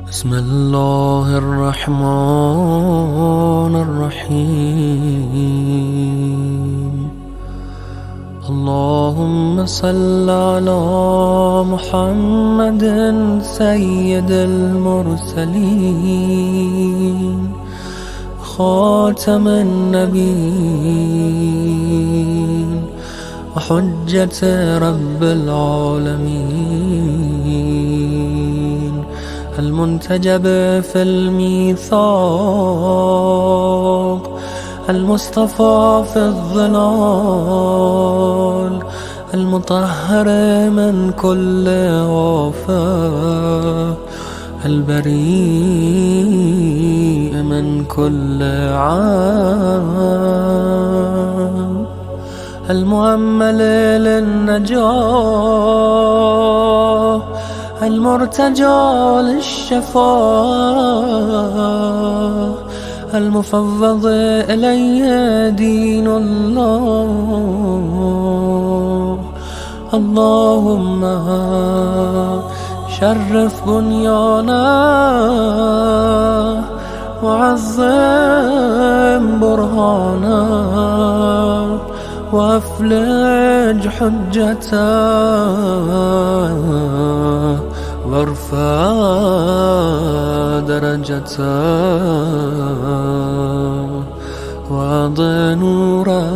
بسم الله الرحمن الرحيم. اللهم صل على محمد سيد المرسلين خاتم النبيين وحجة رب العالمين، المنتجب في الميثاق، المصطفى في الظلال، المطهر من كل آفة، البريء من كل عام، المؤمل للنجاة، المرتجى للشفاء، المفوض إليه دين الله. اللهم شرف بنيانه وعظم برهانه وافلج حجته وارفع درجته واضع نوره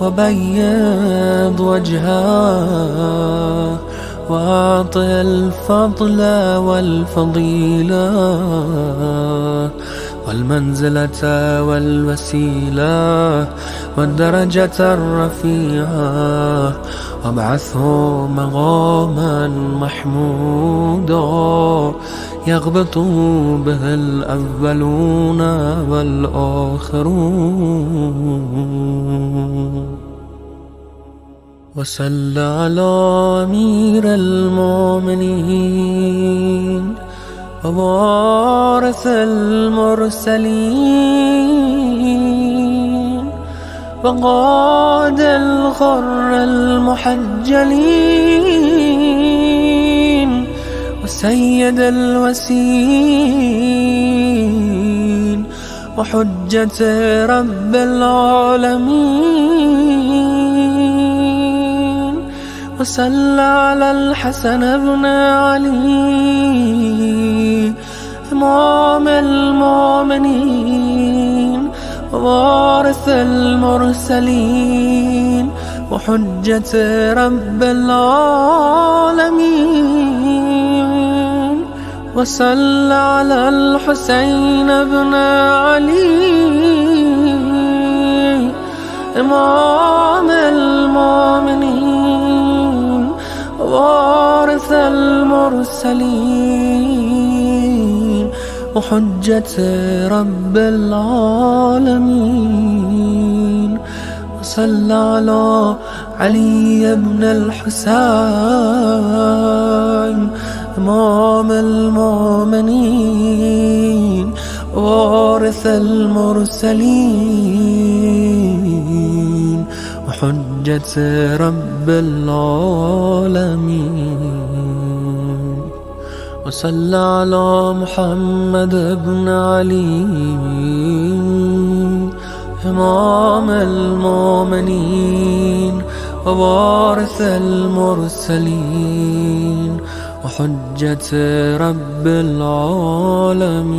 وبيض وجهه واعطِ الفضل والفضيلة والمنزلة والوسيلة والدرجة الرفيعة، وابعثه مقاما محمودا يغبط به الأولون والآخرون. وصل على أمير المؤمنين ووارث المرسلين وقائد الغر المحجلين وسيد الوسيين وحجة رب العالمين. وصل على الحسن بن علي إمام المؤمنين ووارث المرسلين وحجة رب العالمين. وصل على الحسين بن علي إمام المؤمنين ووارث المرسلين وحجة رب العالمين. وصل على علي بن الحسين إمام المؤمنين ووارث المرسلين وحجة رب العالمين. وصل على محمد بن علي إمام المؤمنين ووارث المرسلين وحجة رب العالمين.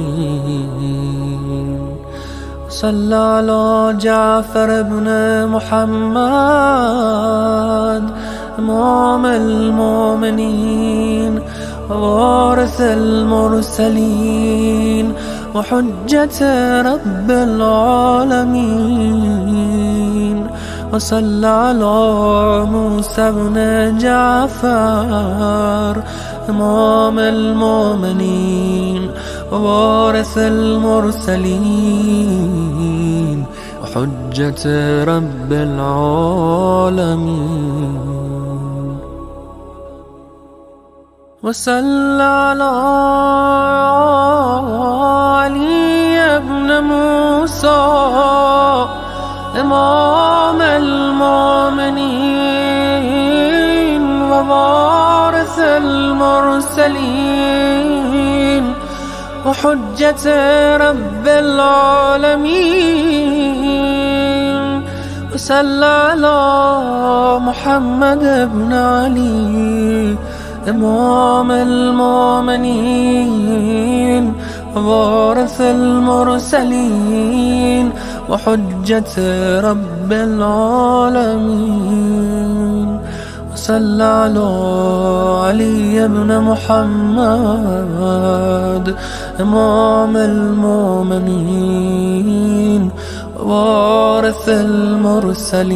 صلى على جعفر بن محمد إمام المؤمنين ووارث المرسلين وحجة رب العالمين. وصلى على موسى بن جعفر إمام المؤمنين ووارث المرسلين وحجة رب العالمين. وصلى على علي بن موسى إمام المؤمنين ووارث المرسلين وحجة رب العالمين. وصلى على محمد بن علي إمام المؤمنين ووارث المرسلين وحجة رب العالمين. وصلى على علي بن محمد إمام المؤمنين ووارث المرسلين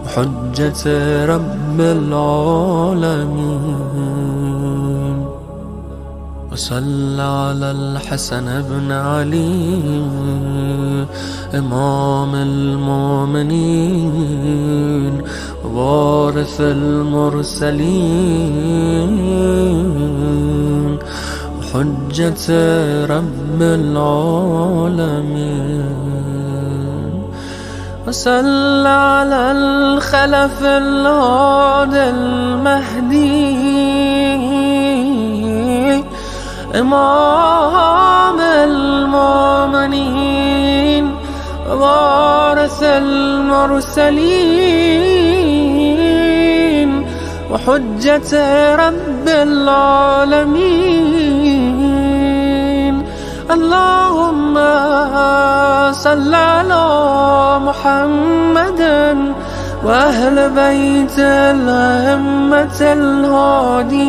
وحجة رب العالمين. وصلى على الحسن بن علي إمام المؤمنين ووارث المرسلين وحجة رب العالمين. وصلى على الخلف الهادي المهدي إمام المؤمنين ووارث المرسلين وحجة رب العالمين. اللهم صل على محمد وأهل بيت الأئمة الهادين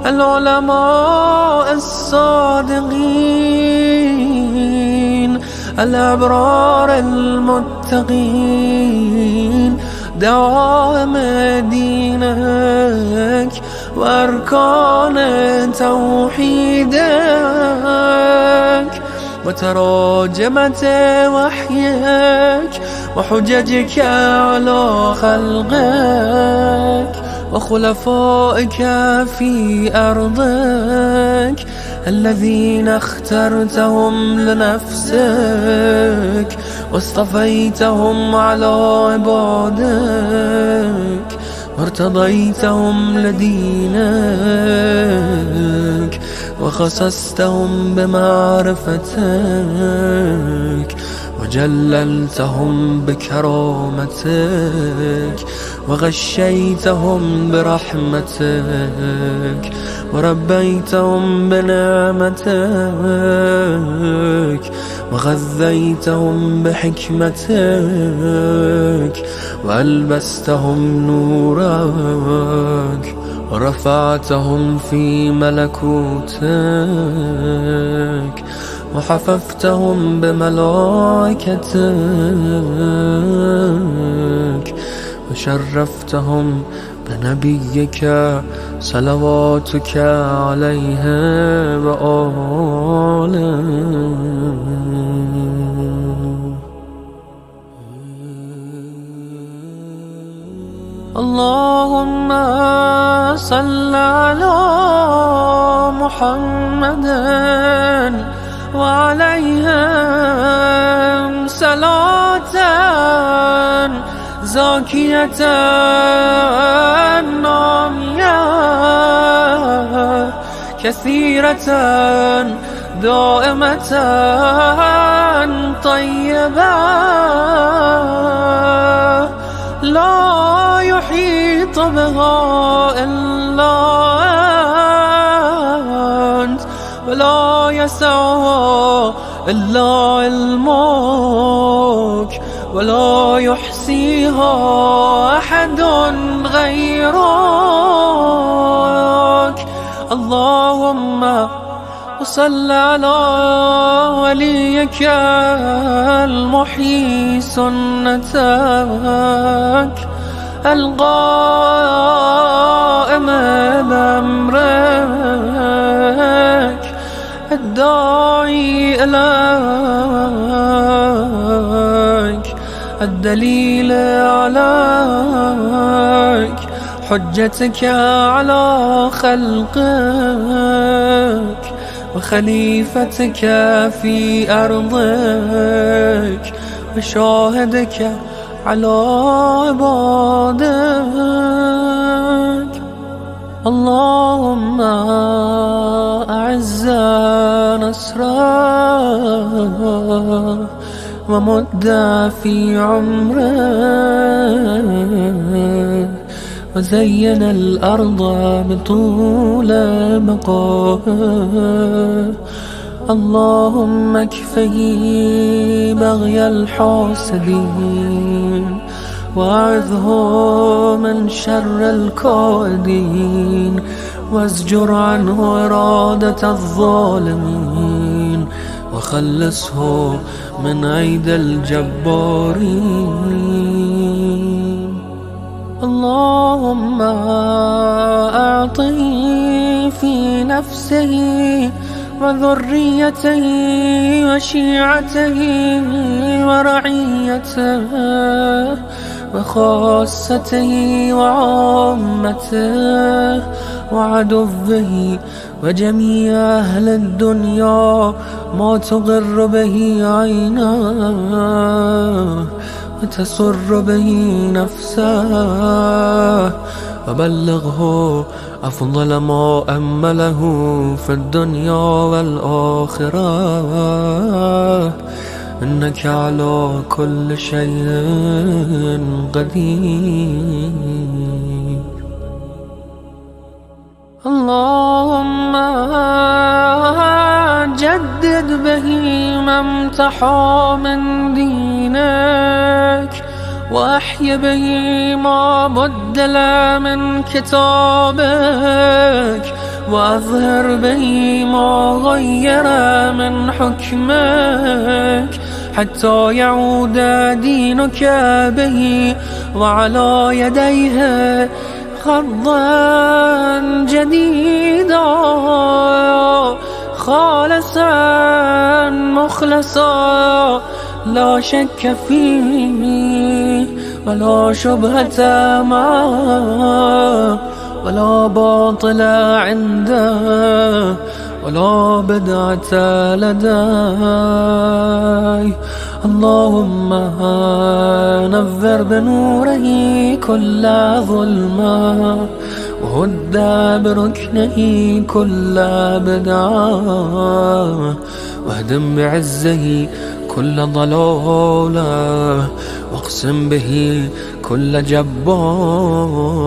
العلماء الصادقين الأبرار المتقين دوام دينك وأركان توحيدك وتراجمة وحيك وحججك على خلقك وخلفائك في أرضك الذين اخترتهم لنفسك واصطفيتهم على عبادك وارتضيتهم لدينك وخصصتهم بمعرفتك وجللتهم بكرامتك وغشيتهم برحمتك وربيتهم بنعمتك وغذيتهم بحكمتك وألبستهم نورك ورفعتهم في ملكوتك وحففتهم بملائكتك وشرفتهم بنبيك صلواتك عليه وآله. اللهم صل على محمد وعليهم صلاة زاكية نامية كثيرة دائمة طيبة لا يحيط بها إلا أنت ولا يسعها إلا علمك ولا يحصيها أحد غيرك. اللهم وصل على وليك المحيي سنتك القائم بأمرك الداعي إليك الدليل عليك حجتك على خلقك وخليفتك في أرضك وشاهدك على عبادك. اللهم أعز نصره ومد في عمره وزين الأرض بطول بقاه. اللهم اكفه بغي الحاسدين وأعذه من شر الكائدين وازجر عنه إرادة الظالمين وخلصه من أيدي الجبارين. اللهم أعطه في نفسه وذريته وشيعته ورعيته وخاصته وعامته وعدوه وجميع أهل الدنيا ما تغر به عيناه وتسر به نفسه وبلغه أفضل ما أمله في الدنيا والآخرة إنك على كل شيء قدير. اللهم جدد به ما امتحى من دينك وأحي به ما بدل من كتابك وأظهر به ما غير من حكمك حتى يعود دينك به وعلى يديه خضا جديدا خالصا مخلصا لا شك فيه ولا شبهة معه ولا باطل عنده ولا بدعة لديه. اللهم نذر بنوره كل ظلمة وهد بركنه كل بدعة واهدم بعزه كل ضلالة واقسم به كل جبار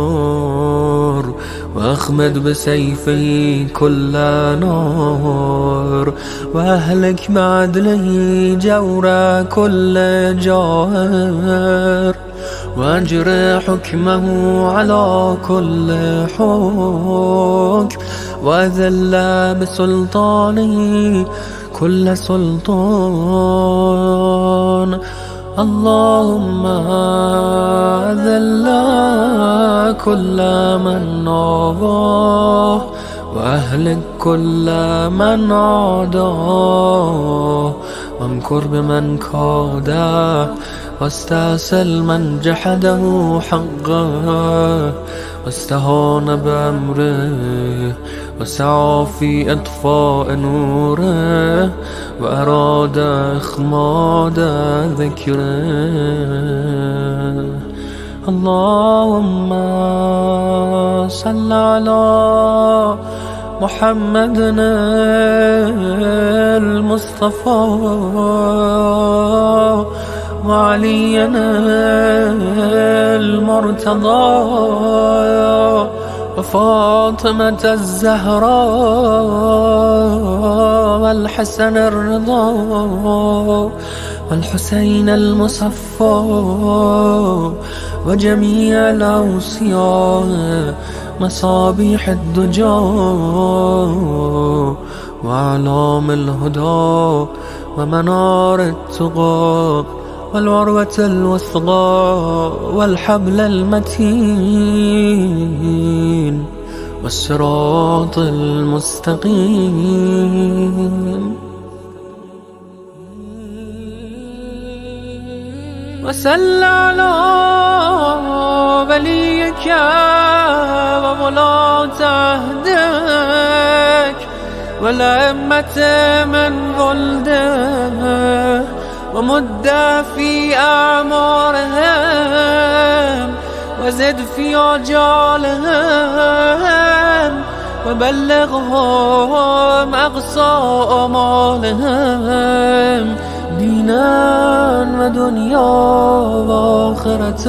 واخمد بسيفه كل نار واهلك بعدله جور كل جائر واجر حكمه على كل حكم واذل بسلطانه كل سلطان. اللهم أذل كل من ناباه وأهلك كل من عاداه وامكر بمن كاده واستأصل من جحده حقه واستهان بأمره وسعى في إطفاء نوره وأراد إخماد ذكره. اللهم صل على محمد المصطفى وعلي المرتضى وفاطمة الزهراء والحسن الرضا والحسين المصفى وجميع الأوصياء مصابيح الدجى وأعلام الهدى ومنار التقى والعروة الوثقى والحبل المتين والصراط المستقيم. وصل على وليك وولاة عهدك والأئمة من ولده ومد في أعمارهم وزد في عجالهم وبلغهم أقصى آمالهم دينا ودنيا وآخرة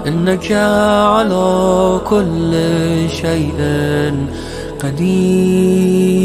إنك على كل شيء قدير.